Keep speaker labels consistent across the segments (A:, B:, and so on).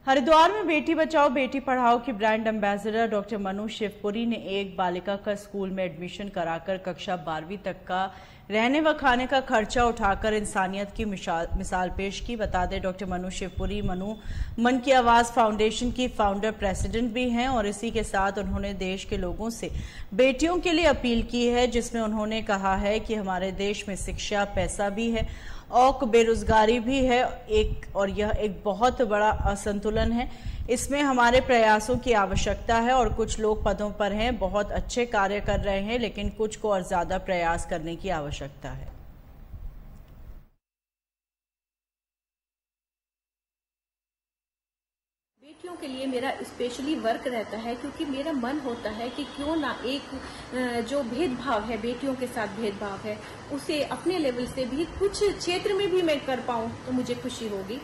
A: हरिद्वार में बेटी बचाओ बेटी पढ़ाओ की brand ambassador doctor Manu Shivpuri ने एक बालिका का स्कूल में एडमिशन कराकर कक्षा 12वीं तक का रहने व खाने का खर्चा उठाकर इंसानियत की मिसाल पेश की। बता दें, डॉक्टर मनु शिवपुरी मन की आवाज फाउंडेशन की फाउंडर प्रेसिडेंट भी हैं और इसी के साथ उन्होंने देश के लोगों से बेटियों के लिए अपील की है, जिसमें उन्होंने कहा है कि हमारे देश में शिक्षा, पैसा भी है और बेरोजगारी भी है और यह एक बहुत बड़ा असंतुलन है। इसमें हमारे प्रयासों की आवश्यकता है और कुछ लोग पदों पर हैं, बहुत अच्छे कार्य कर रहे हैं, लेकिन कुछ को और ज्यादा प्रयास करने की आवश्यकता है।
B: बेटियों के लिए मेरा स्पेशली वर्क रहता है, क्योंकि मेरा मन होता है कि क्यों ना एक जो भेदभाव है, बेटियों के साथ भेदभाव है, उसे अपने लेवल से भी कुछ क्षेत्र में भी मैं कर पाऊं तो मुझे खुशी होगी।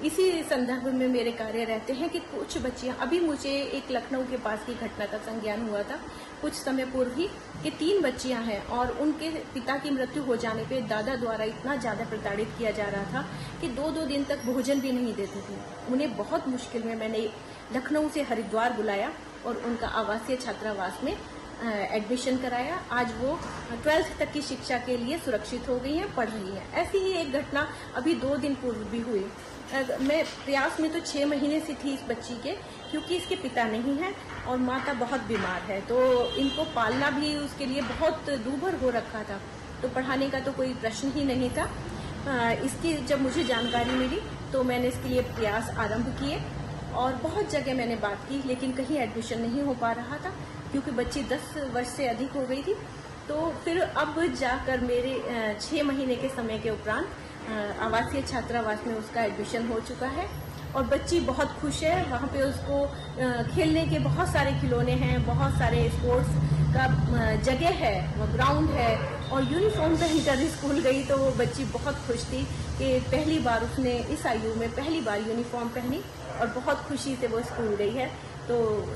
B: इसी संदर्भ में मेरे कार्य रहते हैं कि कुछ बच्चियां, अभी मुझे एक लखनऊ के पास की घटना का संज्ञान हुआ था कुछ समय पूर्व ही कि 3 बच्चियां हैं और उनके पिता की मृत्यु हो जाने पे दादा द्वारा इतना ज्यादा प्रताड़ित किया जा रहा था कि 2-2 दिन तक भोजन भी नहीं देते थे। उन्हें बहुत मुश्किल में मैंने लखनऊ से हरिद्वार बुलाया और उनका आवासीय छात्रावास में एडमिशन कराया। आज वो 12th तक की शिक्षा के लिए सुरक्षित हो गई हैं, पढ़ रही हैं। ऐसी ही एक घटना अभी 2 दिन पूर्व भी हुई। मैं प्रयास में तो 6 महीने से थी इस बच्ची के, क्योंकि इसके पिता नहीं है और माता बहुत बीमार है, तो इनको पालना भी उसके लिए बहुत दूभर हो रखा था, तो पढ़ाने का तो कोई प्रश्न ही नहीं था। इसकी जब मुझे जानकारी मिली तो मैंने इसके लिए प्रयास आरंभ किए और बहुत जगह मैंने बात की, लेकिन कहीं एडमिशन नहीं हो पा रहा था क्योंकि बच्ची 10 वर्ष से अधिक हो गई थी। तो फिर अब जाकर मेरे 6 महीने के समय के उपरांत आवासीय छात्रावास में उसका एडमिशन हो चुका है और बच्ची बहुत खुश है। वहाँ पे उसको खेलने के बहुत सारे खिलौने हैं, बहुत सारे स्पोर्ट्स का जगह है, ग्राउंड है और यूनिफॉर्म पहनकर स्कूल गई तो वो बच्ची बहुत खुश थी कि पहली बार उसने इस आयु में पहली बार यूनिफॉर्म पहनी और बहुत खुशी से वो स्कूल गई है। तो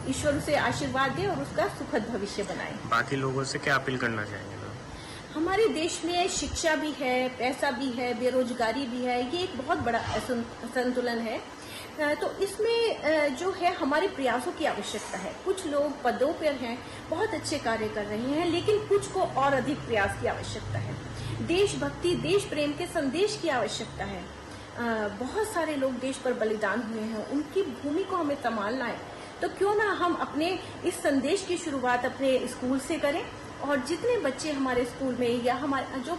B: ईश्वर उसे आशीर्वाद दे और उसका सुखद भविष्य बनाए।
C: बाकी लोगों से क्या अपील करना चाहेंगे?
B: हमारे देश में शिक्षा भी है, पैसा भी है, बेरोजगारी भी है, ये एक बहुत बड़ा असंतुलन है। तो इसमें जो है हमारे प्रयासों की आवश्यकता है। कुछ लोग पदों पर हैं, बहुत अच्छे कार्य कर रहे हैं, लेकिन कुछ को और अधिक प्रयास की आवश्यकता है। देशभक्ति, देश प्रेम के संदेश की आवश्यकता है। बहुत सारे लोग देश पर बलिदान हुए हैं, उनकी भूमि को हमें संभालना है। तो क्यों ना हम अपने इस संदेश की शुरुआत अपने स्कूल से करें और जितने बच्चे हमारे स्कूल में या हमारे जो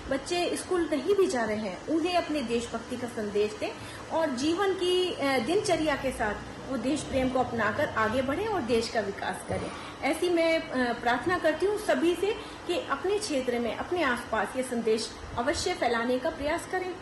B: बच्चे स्कूल नहीं भी जा रहे हैं, उन्हें अपने देशभक्ति का संदेश दें और जीवन की दिनचर्या के साथ वो देश प्रेम को अपनाकर आगे बढ़ें और देश का विकास करें। ऐसी मैं प्रार्थना करती हूँ सभी से कि अपने क्षेत्र में, अपने आसपास ये संदेश अवश्य फैलाने का प्रयास करें।